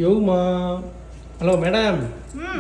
யோமா hello madam,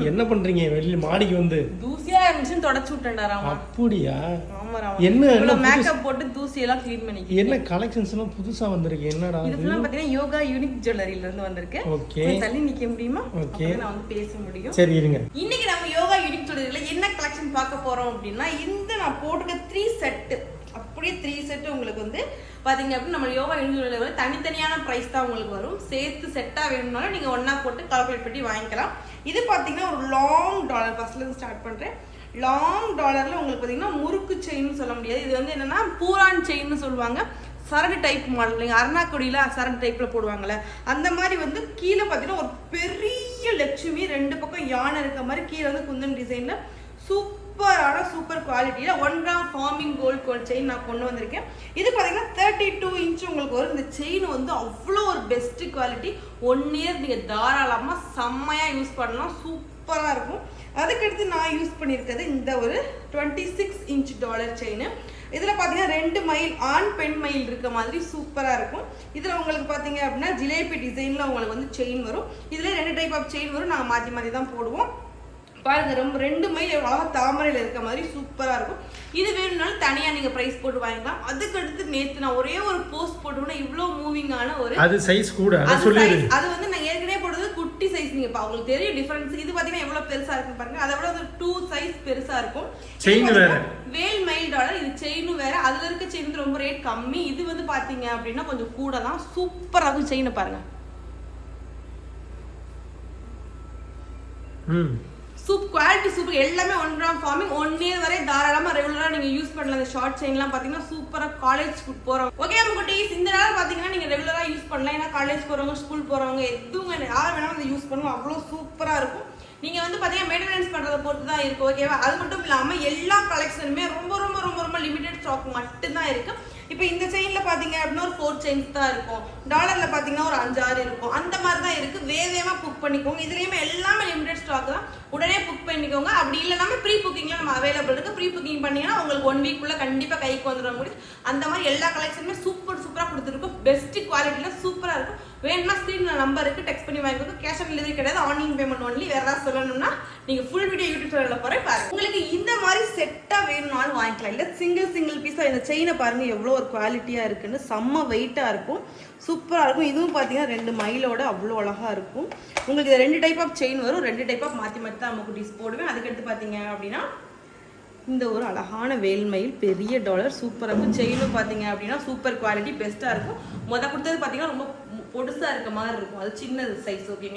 என்ன பண்றீங்க? வெளியில மாடிக்கு வந்து தூசியா இருந்துச்சுன்னு தொடச்சு விட்டேன்டா ராமா. அப்படியா? ஆமா ராமா. என்ன மேக்கப் போட்டு தூசி எல்லாம் க்ளீன் பண்ணிக்க. என்ன கலெக்ஷன்ஸ் எல்லாம் புதுசா வந்திருக்கு? என்னடா இது ஃபுல்லா பாத்தீங்கன்னா யோகா யூனிக் ஜுவல்லரியில இருந்து வந்திருக்கு. ஓகே, தள்ளி நிக்க முடியுமா? ஓகே, நான் வந்து பேச முடியும். சரி இருங்க. இன்னைக்கு நம்ம யோகா யூனிக் ஜுவல்லரியில என்ன கலெக்ஷன் பார்க்க போறோம் அப்படின்னா, இந்த நான் போட்டுக்க 3 செட், அப்படியே 3 செட் உங்களுக்கு வந்து பாத்தீங்க அப்படின்னா நம்ம யோகா யூனிக் ஜுவல்லரியில தனித்தனியான பிரைஸ் தான் உங்களுக்கு வரும். சேர்த்து செட்டா வேணும்னாலும் நீங்க ஒண்ணா போட்டு கால்குலேட் பண்ணி வாங்கிக்கலாம். இது பாத்தீங்கன்னா ஒரு லாங் டாலர். ஃபர்ஸ்ட்ல இருந்து ஸ்டார்ட் பண்றேன். லாங் டாலர்ல உங்களுக்கு பாத்தீங்கன்னா முறுக்கு செயின் சொல்ல முடியாது. இது வந்து என்னன்னா பூரான் செயின்னு சொல்லுவாங்க. சரடு டைப் மாடல், நீங்கள் அருணாக்குடியில் சரடு டைப்பில் போடுவாங்கள்ல அந்த மாதிரி வந்து கீழே பார்த்தீங்கன்னா ஒரு பெரிய லட்சுமி, 2 பக்கம் யானை இருக்க மாதிரி கீழே வந்து குந்தன் டிசைனில் சூப்பரான சூப்பர் குவாலிட்டியில் 1 கிராம் ஃபார்மிங் கோல்ட் செயின் நான் கொண்டு வந்திருக்கேன். இது பார்த்தீங்கன்னா 32 இன்ச் உங்களுக்கு வரும். இந்த செயின் வந்து அவ்வளோ ஒரு பெஸ்ட் குவாலிட்டி. 1 இயர் நீங்கள் தாராளமாக செம்மையாக யூஸ் பண்ணலாம், சூப்பராக இருக்கும். அதுக்கடுத்து நான் யூஸ் பண்ணியிருக்கிறது இந்த ஒரு 26 இன்ச் டாலர் செயின். இதில் பார்த்தீங்கன்னா 2 மயில், ஆண் பெண் மயில் இருக்க மாதிரி சூப்பராக இருக்கும். இதில் உங்களுக்கு பார்த்தீங்க அப்படின்னா ஜிலேபி டிசைனில் உங்களுக்கு வந்து செயின் வரும். இதில் 2 டைப் ஆஃப் செயின் வரும். நாங்கள் மாற்றி மாற்றி தான் போடுவோம். பாருங்க, ரொம்ப 2 மயில் எவ்வளோ தாமரையில் இருக்க மாதிரி சூப்பராக இருக்கும். இது வேணும்னாலும் தனியாக நீங்கள் ப்ரைஸ் போட்டு வாங்கிக்கலாம். அதுக்கடுத்து நேற்று நான் ஒரே ஒரு போஸ்ட் போட்டோம்னா இவ்வளோ மூவிங்கான ஒரு அது சைஸ் கூட அது வந்து நான் ஏற்கனவே போடுறது குட்டி சைஸ். நீங்க உங்களுக்கு தெரியும் டிஃபரன்ஸ். இது பாத்தீங்கன்னா எவ்வளவு பெருசா இருக்கு பாருங்க. அதை விட ஒரு 2 சைஸ் பெருசா இருக்கும். செயின் வேற, வேல் மயில் டாலர். இது செயினும் வேற. அதுல இருக்க செயின் வந்து ரொம்ப ரேட் கம்மி. இது வந்து பாத்தீங்க அப்படின்னா கொஞ்சம் கூட தான். சூப்பரா இருக்கும். செயினை பாருங்க, குவாலிட்டி சூப்பர். எல்லாமே 1 கிராம் ஃபார்மிங். 1 இயர் வரை தாராளமா ரெகுலரா நீங்க யூஸ் பண்ணலாம். அந்த ஷார்ட் செயின்லாம் பாத்தீங்கன்னா சூப்பரா காலேஜ் போறோம். ஓகே நம்ம குட்டீஸ், இந்த நேரம் பாத்தீங்கன்னா நீங்க ரெகுலரா யூஸ் பண்ணலாம். ஏன்னா காலேஜ் போறவங்க, ஸ்கூல் போறவங்க, எதுவும் யார் வேணாலும் அதை யூஸ் பண்ணலாம். அவ்வளோ சூப்பரா இருக்கும். நீங்க வந்து பாத்தீங்கன்னா மெயின்டெனன்ஸ் பண்றதை பொறுத்து தான் இருக்கு. ஓகேவா? அது மட்டும் இல்லாம எல்லா கலெக்ஷனுமே ரொம்ப ரொம்ப ரொம்ப ரொம்ப லிமிடெட் ஸ்டாக் மட்டும்தான் இருக்கு. இப்போ இந்த செயின்ல பாத்தீங்க அப்படின்னா ஒரு 4 செயின்ஸ் தான் இருக்கும். டாலர்ல பாத்தீங்கன்னா ஒரு 5-6 இருக்கும். அந்த மாதிரி தான் இருக்கு. வேகமா புக் பண்ணிக்கோங்க. இதுலயுமே எல்லாமே லிமிடெட் ஸ்டாக் தான். உடனே புக் பண்ணிக்கோங்க. அப்படி இல்லைனாம ப்ரீ புக்கிங்ல நம்ம அவைலபிள் இருக்கு. ப்ரீ புக்கிங் பண்ணீங்கன்னா உங்களுக்கு 1 வீக்குள்ள கண்டிப்பா கைக்கு வந்துடும் முடியும். அந்த மாதிரி எல்லா கலெக்ஷனுமே சூப்பரா கொடுத்துருக்கும். பெஸ்ட் குவாலிட்டியில சூப்பரா இருக்கும். வேணும்னா ஸ்க்ரீன்ல நம்பர் இருக்கு, டெக்ஸ்ட் பண்ணி வாங்கிக்கோங்க. கேஷ் ஆன் டெலிவரி கிடையாது, ஆன்லைன் பேமெண்ட் ஒன்லி. வேற ஏதாவது சொல்லணும்னா நீங்க ஃபுல் வீடியோ யூடியூப் சேனல்ல போறேன் பாருங்க. உங்களுக்கு இந்த மாதிரி செட்டா வேணும்னாலும் வாங்கிக்கலாம். இல்ல சிங்கிள் பீஸா இந்த செயினை பாருங்க எவ்வளோ ஒரு குவாலிட்டியா இருக்குன்னு. செம்ம வெயிட்டா இருக்கும், சூப்பரா இருக்கும். இதுவும் பாத்தீங்கன்னா 2 மயிலோட அவ்வளோ அழகா இருக்கும். உங்களுக்கு 2 டைப் ஆஃப் செயின் வரும். 2 டைப் ஆஃப் மாத்தி தான் நம்ம குட்டீஸ் போடுவேன். அதுக்கடுத்து பாத்தீங்க அப்படின்னா இந்த ஒரு அழகான வேல்மயில் பெரிய டாலர் சூப்பராக இருக்கும். செயினும் பார்த்தீங்க அப்படின்னா சூப்பர் குவாலிட்டி பெஸ்ட்டாக இருக்கும். கொடுத்தது பார்த்தீங்கன்னா ரொம்ப பொடுசாக இருக்க மாதிரி இருக்கும். அது சின்ன சைஸ். ஓகேங்க.